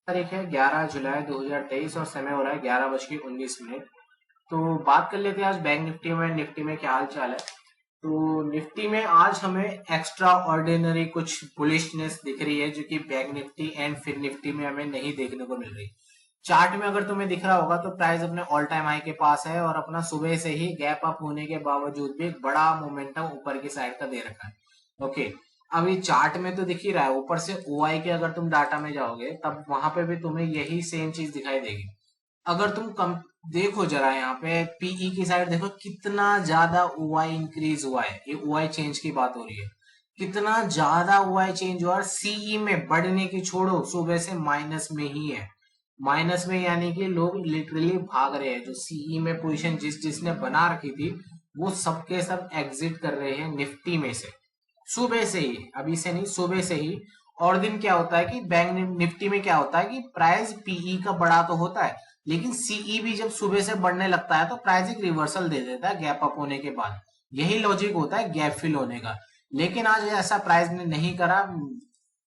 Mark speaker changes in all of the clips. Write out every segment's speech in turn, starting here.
Speaker 1: तारीख है 11 जुलाई 2023 और समय हो रहा है 11:19। तो बात कर लेते हैं आज बैंक निफ्टी में क्या हाल चाल है। तो निफ्टी में आज हमें एक्स्ट्रा ऑर्डिनरी कुछ बुलिशनेस दिख रही है जो कि बैंक निफ्टी एंड फिर निफ्टी में हमें नहीं देखने को मिल रही। चार्ट में अगर तुम्हें दिख रहा होगा तो प्राइस अपने ऑल टाइम हाई के पास है और अपना सुबह से ही गैप अप होने के बावजूद भी एक बड़ा मोमेंटम ऊपर की साइड का दे रखा है। ओके, अभी चार्ट में तो दिख ही रहा है, ऊपर से ओआई के अगर तुम डाटा में जाओगे तब वहां पे भी तुम्हें यही सेम चीज दिखाई देगी। अगर तुम कम देखो जरा यहाँ पे पीई की साइड देखो कितना ज्यादा ओआई इंक्रीज हुआ है। ये ओआई चेंज की बात हो रही है, कितना ज्यादा ओआई चेंज हुआ। और सीई में बढ़ने की छोड़ो, सुबह से माइनस में ही है। माइनस में यानी कि लोग लिटरली भाग रहे हैं। जो सीई में पोजीशन जिसने बना रखी थी वो सबके सब एग्जिट कर रहे हैं निफ्टी में से, सुबह से ही, अभी से नहीं, सुबह से ही। और दिन क्या होता है कि बैंक निफ्टी में क्या होता है कि प्राइस पीई का बड़ा तो होता है, लेकिन सीई भी जब सुबह से बढ़ने लगता है तो प्राइस एक रिवर्सल दे देता है गैप अप होने के बाद। यही लॉजिक होता है गैप फिल होने का। लेकिन आज ऐसा प्राइस ने नहीं करा।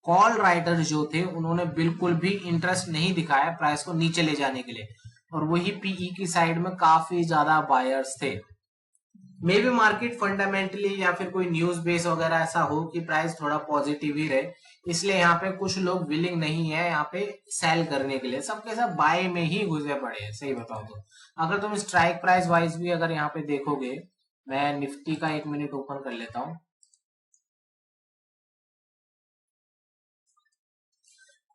Speaker 1: कॉल राइटर जो थे उन्होंने बिल्कुल भी इंटरेस्ट नहीं दिखाया प्राइस को नीचे ले जाने के लिए, और वही पीई की साइड में काफी ज्यादा बायर्स थे। मे बी मार्केट फंडामेंटली या फिर कोई न्यूज बेस वगैरह ऐसा हो कि प्राइस थोड़ा पॉजिटिव ही रहे, इसलिए यहाँ पे कुछ लोग विलिंग नहीं है यहाँ पे सेल करने के लिए, सबके सब बाय में ही घुसे पड़े हैं। सही बताओ तो अगर तुम स्ट्राइक प्राइस वाइज भी अगर यहाँ पे देखोगे, मैं निफ्टी का 1 मिनट ओपन कर लेता हूँ।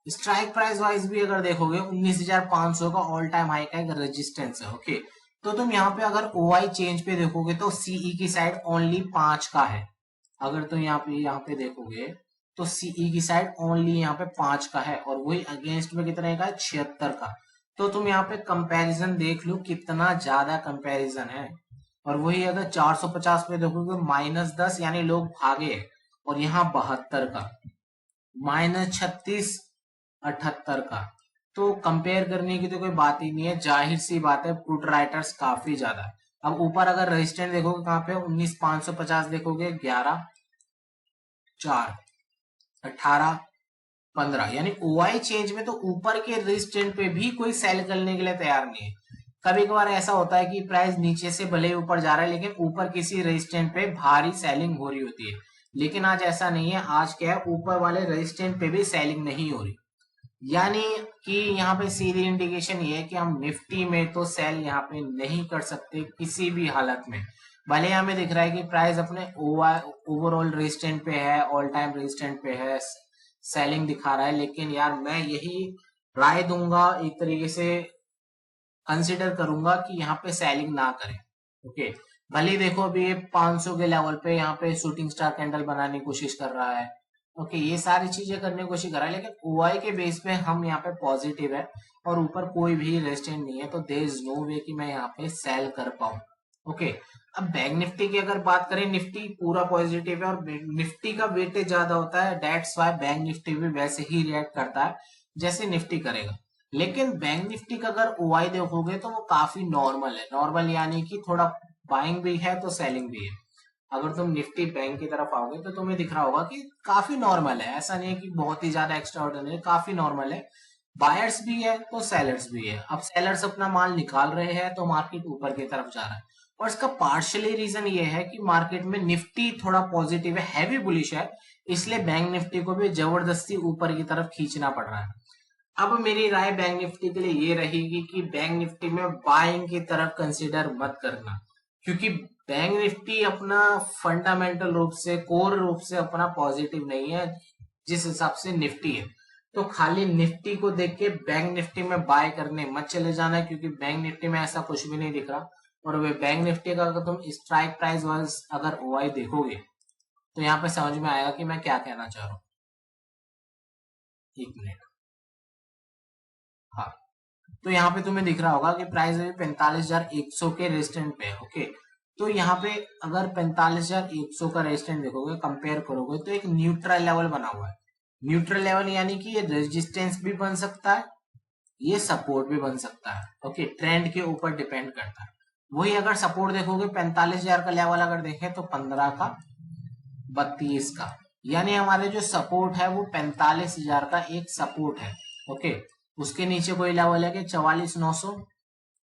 Speaker 1: स्ट्राइक प्राइस वाइज भी अगर देखोगे 19,500 का ऑल टाइम हाई का एक रेजिस्टेंस है। ओके, तो तुम यहाँ पे अगर ओआई चेंज पे देखोगे तो सीई की साइड ओनली 5 का है। अगर तुम यहाँ पे देखोगे तो सीई की साइड ओनली यहाँ पे 5 का है, और वही अगेंस्ट में कितने का है, 76 का। तो तुम यहाँ पे कंपैरिजन देख लो कितना ज्यादा कंपैरिजन है। और वही अगर 450 पे देखोगे -10 यानी लोग भागे, और यहाँ 72 का, -36, 78 का। तो कंपेयर करने की तो कोई बात ही नहीं है, जाहिर सी बात है पुट राइटर्स काफी ज्यादा है। अब ऊपर अगर रेजिस्टेंस देखोगे कहाँ पे, 19,550 देखोगे, 11, 4, 18, 15, यानी ओआई चेंज में तो ऊपर के रेजिस्टेंस पे भी कोई सेल करने के लिए तैयार नहीं है। कभी कभार ऐसा होता है कि प्राइस नीचे से भले ही ऊपर जा रहा है लेकिन ऊपर किसी रेजिस्टेंस पे भारी सेलिंग हो रही होती है। लेकिन आज ऐसा नहीं है, आज क्या है, ऊपर वाले रेजिस्टेंस पे भी सेलिंग नहीं हो रही। यानी कि यहाँ पे सीधी इंडिकेशन ये है कि हम निफ्टी में तो सेल यहाँ पे नहीं कर सकते किसी भी हालत में। भले हमें दिख रहा है कि प्राइस अपने ओवरऑल रेजिस्टेंट पे है, ऑल टाइम रेजिस्टेंट पे है, सेलिंग दिखा रहा है, लेकिन यार मैं यही राय दूंगा, एक तरीके से कंसिडर करूंगा कि यहाँ पे सेलिंग ना करें। ओके, भले ही देखो अभी ये 500 के लेवल पे यहाँ पे शूटिंग स्टार कैंडल बनाने की कोशिश कर रहा है। ओके, ये सारी चीजें करने की कोशिश कर रहा है, लेकिन ओआई के बेस पे हम यहाँ पे पॉजिटिव है और ऊपर कोई भी रेजिस्टेंस नहीं है, तो देयर इज नो वे कि मैं यहाँ पे सेल कर पाऊं। ओके, अब बैंक निफ्टी की अगर बात करें, निफ्टी पूरा पॉजिटिव है और निफ्टी का वेटेज ज्यादा होता है, दैट्स वाई बैंक निफ्टी भी वैसे ही रिएक्ट करता है जैसे निफ्टी करेगा। लेकिन बैंक निफ्टी का अगर ओआई देखोगे तो वो काफी नॉर्मल है। नॉर्मल यानी कि थोड़ा बाइंग भी है तो सेलिंग भी है। अगर तुम निफ्टी बैंक की तरफ आओगे तो तुम्हें दिख रहा होगा कि काफी नॉर्मल है, ऐसा नहीं है कि बहुत ही ज्यादा एक्स्ट्रा ऑर्डिनरी, काफी नॉर्मल है। बायर्स भी है तो सेलर्स भी है। अब सेलर्स अपना माल निकाल रहे हैं तो मार्केट ऊपर की तरफ जा रहा है, और इसका पार्शियली रीजन ये है कि मार्केट में निफ्टी थोड़ा पॉजिटिव है, हैवी बुलिश है, इसलिए बैंक निफ्टी को भी जबरदस्ती ऊपर की तरफ खींचना पड़ रहा है। अब मेरी राय बैंक निफ्टी के लिए ये रहेगी कि बैंक निफ्टी में बाइंग की तरफ कंसीडर मत करना, क्योंकि बैंक निफ्टी अपना फंडामेंटल रूप से, कोर रूप से अपना पॉजिटिव नहीं है जिस हिसाब से निफ्टी है। तो खाली निफ्टी को देख के बैंक निफ्टी में बाय करने मत चले जाना, क्योंकि बैंक निफ्टी में ऐसा कुछ भी नहीं दिख रहा। और वे बैंक निफ्टी का अगर तुम स्ट्राइक प्राइस वाइज अगर ओआई देखोगे तो यहाँ पे समझ में आएगा कि मैं क्या कहना चाह रहा हूँ। 1 मिनट, हाँ, तो यहाँ पे तुम्हें दिख रहा होगा कि प्राइस अभी 45,100 के रेजिस्टेंट पे है। ओके, तो यहाँ पे अगर 45,100 का रेजिस्टेंट देखोगे, कंपेयर करोगे तो एक न्यूट्रल लेवल बना हुआ है। न्यूट्रल लेवल यानी कि ये रेजिस्टेंस भी बन सकता है, ये सपोर्ट भी बन सकता है। ओके, ट्रेंड के ऊपर डिपेंड करता है। वही अगर सपोर्ट देखोगे 45,000 का लेवल अगर देखें तो 15 का, 32 का, यानी हमारे जो सपोर्ट है वो 45,000 का एक सपोर्ट है। ओके, उसके नीचे कोई लेवल है कि 44,900,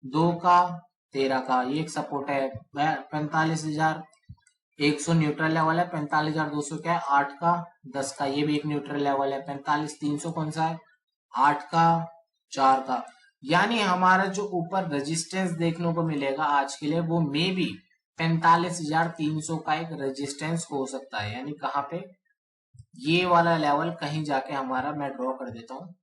Speaker 1: 2 का, 13 का, ये एक सपोर्ट है। 45,100 न्यूट्रल लेवल है। 45,200 क्या है, 8 का, 10 का, ये भी एक न्यूट्रल लेवल है। 45,300 कौन सा है, 8 का, 4 का। यानी हमारा जो ऊपर रेजिस्टेंस देखने को मिलेगा आज के लिए, वो मे बी 45,300 का एक रेजिस्टेंस हो सकता है। यानी कहाँ पे, ये वाला लेवल कहीं जाके हमारा, मैं ड्रॉ कर देता हूं,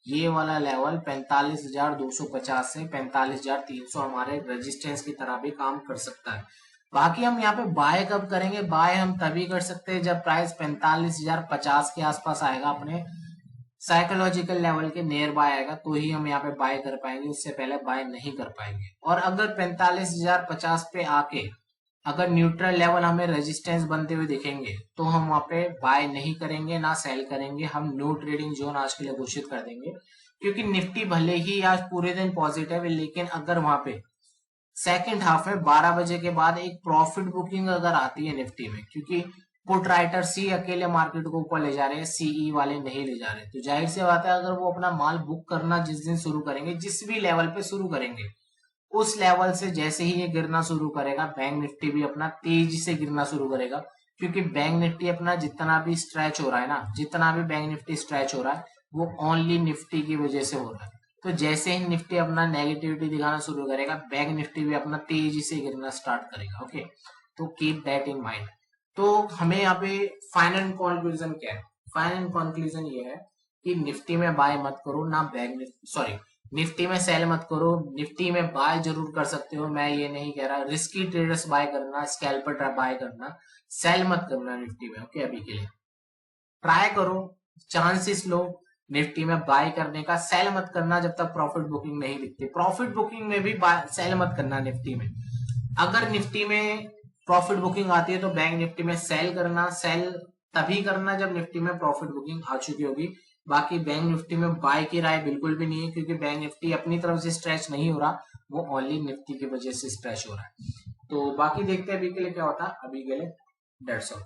Speaker 1: ये वाला लेवल 45,250 से 45,300 हमारे रेजिस्टेंस की तरह भी काम कर सकता है। बाकी हम यहाँ पे बाय कब करेंगे, बाय हम तभी कर सकते हैं जब प्राइस 45,050 के आसपास आएगा, अपने साइकोलॉजिकल लेवल के नियर बाय आएगा, तो ही हम यहाँ पे बाय कर पाएंगे, उससे पहले बाय नहीं कर पाएंगे। और अगर 45,050 पे आके अगर न्यूट्रल लेवल हमें रेजिस्टेंस बनते हुए दिखेंगे, तो हम वहां पे बाय नहीं करेंगे, ना सेल करेंगे, हम नो ट्रेडिंग जोन आज के लिए घोषित कर देंगे। क्योंकि निफ्टी भले ही आज पूरे दिन पॉजिटिव है, लेकिन अगर वहां पे सेकेंड हाफ में 12 बजे के बाद एक प्रॉफिट बुकिंग अगर आती है निफ्टी में, क्योंकि पुट राइटर्स ही अकेले मार्केट को ऊपर ले जा रहे हैं, सीई वाले नहीं ले जा रहे, तो जाहिर सी बात है अगर वो अपना माल बुक करना जिस दिन शुरू करेंगे, जिस भी लेवल पे शुरू करेंगे, उस लेवल से जैसे ही ये गिरना शुरू करेगा, बैंक निफ्टी भी अपना तेजी से गिरना शुरू करेगा। क्योंकि बैंक निफ्टी अपना जितना भी स्ट्रेच हो रहा है ना, जितना भी बैंक निफ्टी स्ट्रेच हो रहा है, वो ओनली निफ्टी की वजह से हो रहा है। तो जैसे ही निफ्टी अपना नेगेटिविटी दिखाना शुरू करेगा, बैंक निफ्टी भी अपना तेजी से गिरना स्टार्ट करेगा। ओके, तो कीप दैट इन माइंड। तो हमें यहाँ पे फाइनल कंक्लूजन क्या है, फाइनल कंक्लूजन ये है कि निफ्टी में बाय मत करो, ना बैंक निफ्टी, सॉरी, निफ्टी में सेल मत करो। निफ्टी में बाय जरूर कर सकते हो, मैं ये नहीं कह रहा, रिस्की ट्रेडर्स बाय करना, स्कैल्पर बाय करना, सेल मत करना निफ्टी में। ओके, अभी के लिए ट्राई करो, चांसेस लो निफ्टी में बाय करने का, सेल मत करना जब तक प्रॉफिट बुकिंग नहीं दिखती। प्रॉफिट बुकिंग में भी सेल मत करना निफ्टी में। अगर निफ्टी में प्रॉफिट बुकिंग आती है तो बैंक निफ्टी में सेल करना, सेल तभी करना जब निफ्टी में प्रॉफिट बुकिंग आ चुकी होगी। बाकी बैंक निफ्टी में बाय की राय बिल्कुल भी नहीं है, क्योंकि बैंक निफ्टी अपनी तरफ से स्ट्रेच नहीं हो रहा, वो ओनली निफ्टी की वजह से स्ट्रेच हो रहा है। तो बाकी देखते हैं अभी के लिए क्या होता है। अभी के लिए दैट्स ऑल।